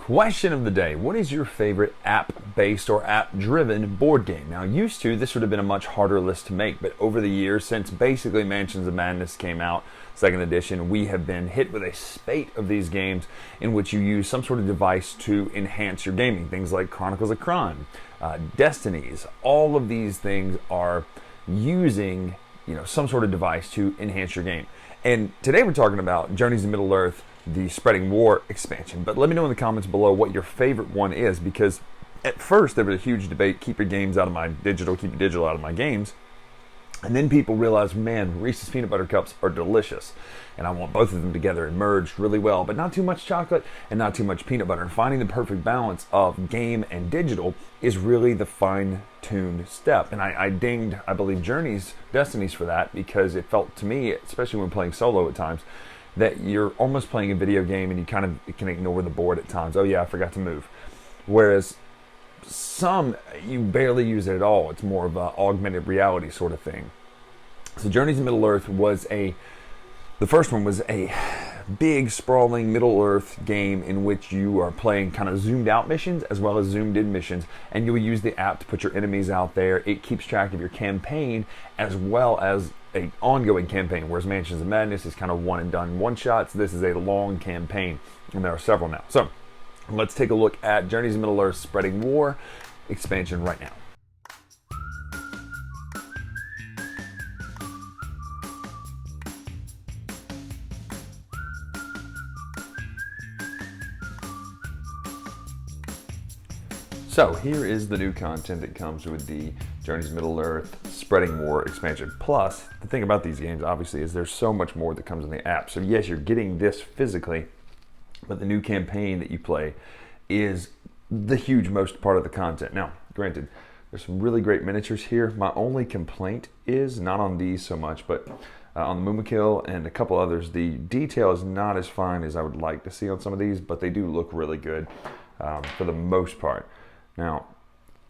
Question of the day: what is your favorite app-based or app-driven board game? Now, used to, this would have been a much harder list to make, but over the years, since basically Mansions of Madness came out, second edition, we have been hit with a spate of these games in which you use some sort of device to enhance your gaming. Things like Chronicles of Crime, Destinies, all of these things are using some sort of device to enhance your game. And today we're talking about Journeys to Middle-earth, the Spreading War expansion. But let me know in the comments below what your favorite one is, because at first there was a huge debate: keep your games out of my digital, keep your digital out of my games. And then people realized, man, Reese's Peanut Butter Cups are delicious, and I want both of them together and merged really well, but not too much chocolate and not too much peanut butter. And finding the perfect balance of game and digital is really the fine-tuned step. And I dinged, I believe, Journeys, Destinies for that, because it felt to me, especially when playing solo at times, that you're almost playing a video game and you can ignore the board at times. Oh yeah, I forgot to move. Whereas some, you barely use it at all. It's more of an augmented reality sort of thing. So Journeys to Middle-earth was the first one was a big, sprawling Middle-earth game in which you are playing kind of zoomed out missions as well as zoomed in missions, and you will use the app to put your enemies out there. It keeps track of your campaign as well as an ongoing campaign, whereas Mansions of Madness is kind of one and done one shots. This is a long campaign, and there are several now. So let's take a look at Journeys to Middle-earth Spreading War expansion right now. So here is the new content that comes with the Journeys to Middle-earth Spreading War expansion. Plus, the thing about these games, obviously, is there's so much more that comes in the app. So yes, you're getting this physically, but the new campaign that you play is the huge most part of the content. Now, granted, there's some really great miniatures here. My only complaint is, not on these so much, but on the Mumakil and a couple others, the detail is not as fine as I would like to see on some of these, but they do look really good for the most part. Now,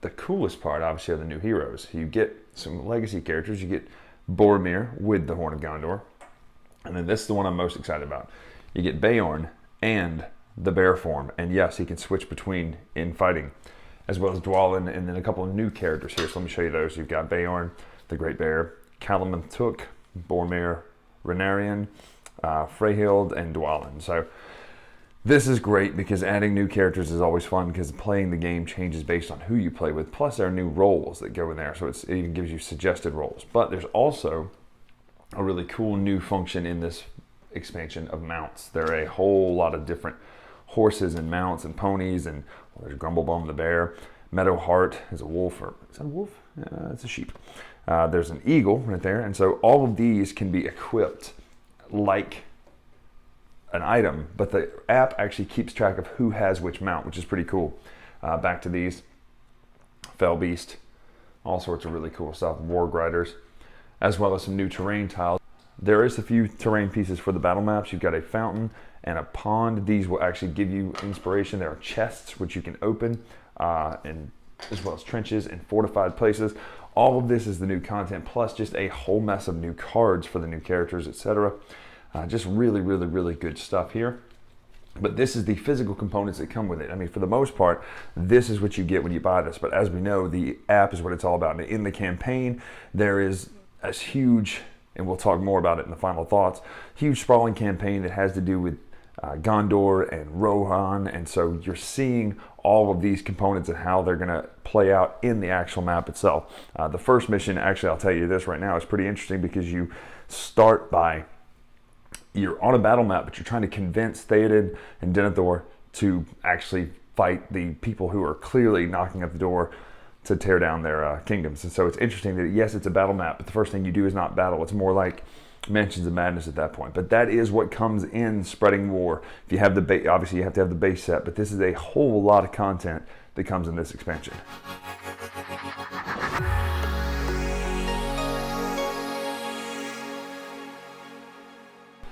the coolest part, obviously, are the new heroes. You get some legacy characters. You get Boromir with the Horn of Gondor. And then this is the one I'm most excited about. You get Beorn and the bear form. And yes, he can switch between in fighting, as well as Dwalin, and then a couple of new characters here. So let me show you those. You've got Beorn, the Great Bear, Calamantuk, Boromir, Renarian, Freyhild, and Dwalin. So this is great because adding new characters is always fun, because playing the game changes based on who you play with. Plus, there are new roles that go in there, so it even gives you suggested roles. But there's also a really cool new function in this expansion of mounts. There are a whole lot of different horses and mounts and ponies, and there's Grumblebum the bear. Meadowheart is a wolf, or is that a wolf? It's a sheep. There's an eagle right there, and so all of these can be equipped like an item, but the app actually keeps track of who has which mount, which is pretty cool. Back to these, Fell Beast, all sorts of really cool stuff, Warg Riders, as well as some new terrain tiles. There is a few terrain pieces for the battle maps. You've got a fountain and a pond. These will actually give you inspiration. There are chests which you can open, and as well as trenches and fortified places. All of this is the new content, plus just a whole mess of new cards for the new characters, etc. Just really, really, really good stuff here. But this is the physical components that come with it. I mean, for the most part, this is what you get when you buy this. But as we know, the app is what it's all about. And in the campaign, there is a huge, and we'll talk more about it in the final thoughts, huge sprawling campaign that has to do with Gondor and Rohan. And so you're seeing all of these components and how they're going to play out in the actual map itself. The first mission, actually, I'll tell you this right now, is pretty interesting, because you start by, you're on a battle map, but you're trying to convince Theoden and Denethor to actually fight the people who are clearly knocking at the door to tear down their kingdoms. And so it's interesting that, yes, it's a battle map, but the first thing you do is not battle. It's more like Mansions of Madness at that point. But that is what comes in Spreading War. If you have the obviously you have to have the base set, but this is a whole lot of content that comes in this expansion.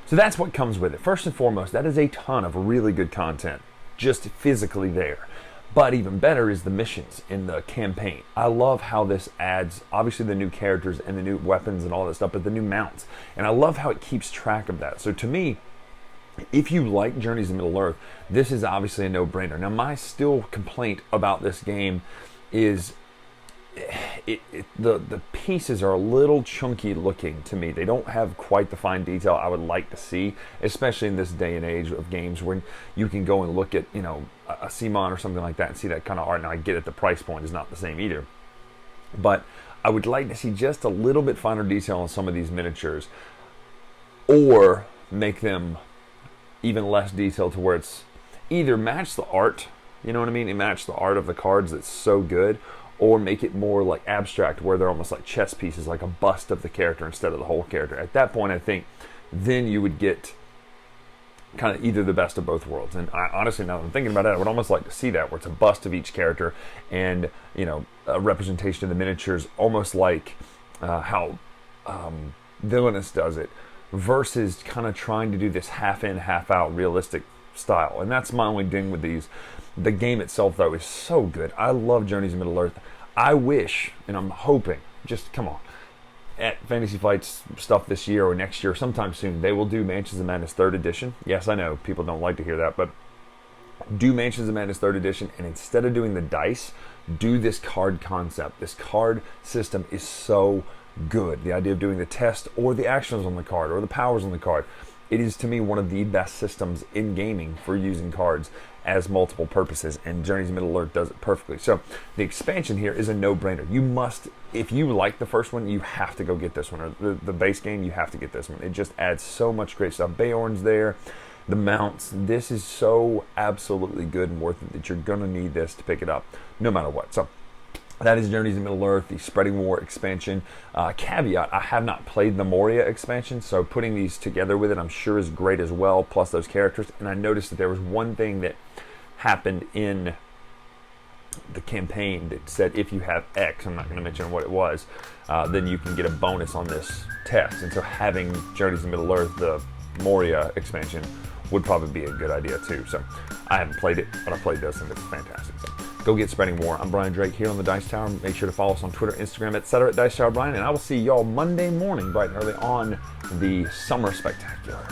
So that's what comes with it. First and foremost, that is a ton of really good content, just physically there. But even better is the missions in the campaign. I love how this adds, obviously, the new characters and the new weapons and all that stuff, but the new mounts. And I love how it keeps track of that. So to me, if you like Journeys to Middle-earth, this is obviously a no-brainer. Now, my still complaint about this game is the pieces are a little chunky looking to me. They don't have quite the fine detail I would like to see, especially in this day and age of games when you can go and look at, you know, a CMON or something like that and see that kind of art. Now, I get it, the price point is not the same either, but I would like to see just a little bit finer detail on some of these miniatures, or make them even less detailed to where it's either match the art, you know what I mean, and match the art of the cards that's so good, or make it more like abstract where they're almost like chess pieces, like a bust of the character instead of the whole character. At that point, I think then you would get kind of either the best of both worlds. And I, honestly, now that I'm thinking about it, I would almost like to see that, where it's a bust of each character and, you know, a representation of the miniatures, almost like how Villainous does it, versus kind of trying to do this half in, half out realistic style. And that's my only ding with these. The game itself, though, is so good. I love Journeys to Middle-earth. I wish, and I'm hoping, just come on, at Fantasy Flight's stuff this year or next year, sometime soon, they will do Mansions of Madness 3rd Edition. Yes, I know, people don't like to hear that, but do Mansions of Madness 3rd Edition, and instead of doing the dice, do this card concept. This card system is so good. The idea of doing the test or the actions on the card or the powers on the card. It is, to me, one of the best systems in gaming for using cards as multiple purposes, and Journeys to Middle-earth does it perfectly. So the expansion here is a no-brainer. You must, if you like the first one, you have to go get this one, or the base game, you have to get this one. It just adds so much great stuff. Bayorn's there, the mounts. This is so absolutely good and worth it that you're going to need this to pick it up, no matter what. So that is Journeys to Middle-earth, the Spreading War expansion. Caveat, I have not played the Moria expansion, so putting these together with it I'm sure is great as well, plus those characters. And I noticed that there was one thing that happened in the campaign that said if you have X, I'm not going to mention what it was, then you can get a bonus on this test. And so having Journeys to Middle-earth, the Moria expansion, would probably be a good idea too. So I haven't played it, but I played this and it's fantastic. So go get Spreading War. I'm Bryan Drake here on the Dice Tower. Make sure to follow us on Twitter, Instagram, etc. at Dice Tower Bryan, and I will see y'all Monday morning bright and early on the Summer Spectacular.